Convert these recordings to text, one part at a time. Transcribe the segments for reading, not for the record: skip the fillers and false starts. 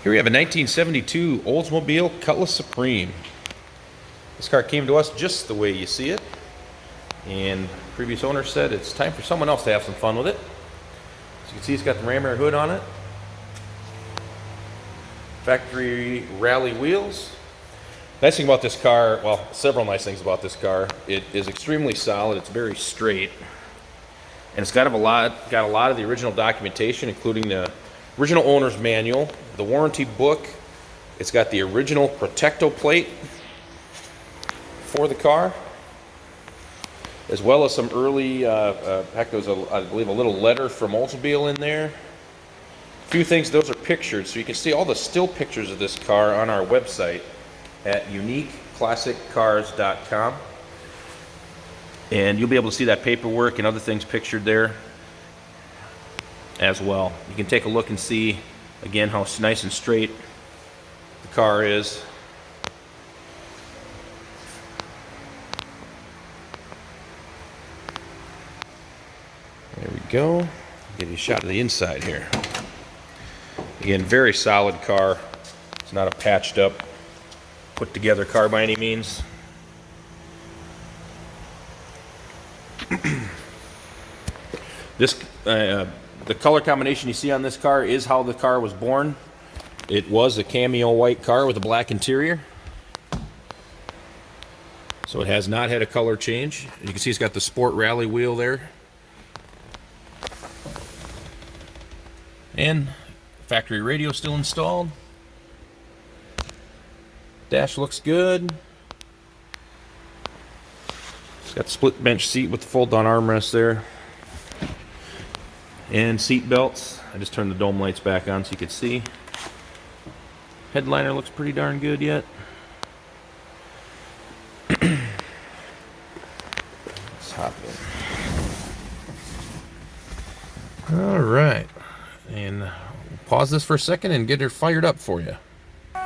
Here we have a 1972 Oldsmobile Cutlass Supreme. This car came to us just the way you see it, and previous owner said it's time for someone else to have some fun with it. As you can see, it's got the ram air hood on it, factory rally wheels. Nice thing about this car, well, several nice things about this car. It is extremely solid. It's very straight, and it's got a lot of the original documentation, including the original owner's manual, the warranty book. It's got the original Protecto plate for the car, as well as some early, heck, there was, I believe, a little letter from Oldsmobile in there. A few things, those are pictured, so you can see all the still pictures of this car on our website at uniqueclassiccars.com. And you'll be able to see that paperwork and other things pictured there as well. You can take a look and see, again, how nice and straight the car is. There we go. I'll give you a shot of the inside here. Again, very solid car. It's not a patched up, put together car by any means. This the color combination you see on this car is how the car was born. It was a cameo white car with a black interior, so it has not had a color change. You can see it's got the sport rally wheel there, and factory radio still installed. Dash looks good. It's got the split bench seat with the fold down armrest there, and seat belts. I just turned the dome lights back on so you could see. Headliner looks pretty darn good yet. Let's hop in. All right, and we'll pause this for a second and get her fired up for you. All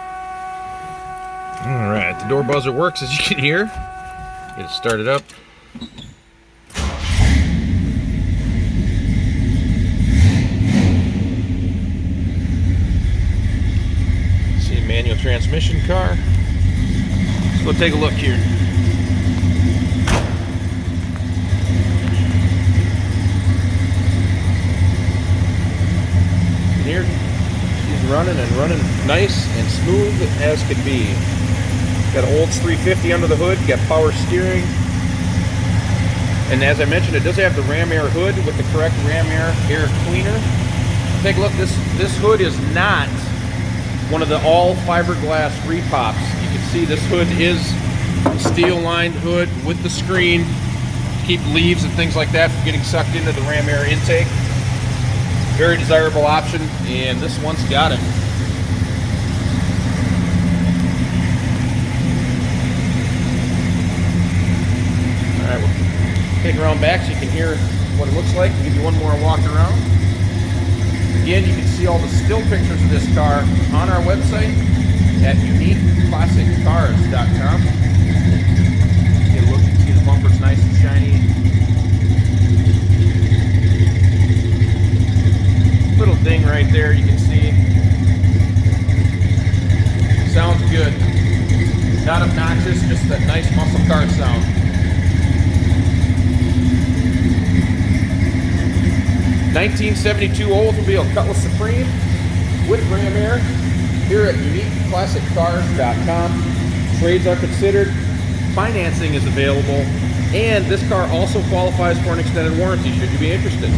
right, the door buzzer works, as you can hear. Get it started up. See a manual transmission car. Let's go take a look here. Here, she's running nice and smooth as can be. Got an Olds 350 under the hood, got power steering. And as I mentioned, it does have the ram air hood with the correct ram air cleaner. Take a look, this hood is not one of the all fiberglass repops. You can see this hood is a steel lined hood with the screen to keep leaves and things like that from getting sucked into the ram air intake. Very desirable option, and this one's got it. Alright, we'll take it around back so you can hear what it looks like. I'll give you one more walk around. Again, you can see all the still pictures of this car on our website at uniqueclassiccars.com. Get a look, you can see the bumper's nice and shiny. Little ding right there, you can see. Sounds good. Not obnoxious, just that nice muscle car sound. '72 Oldsmobile Cutlass Supreme with ram air here at uniqueclassiccars.com. Trades are considered, financing is available, and this car also qualifies for an extended warranty should you be interested.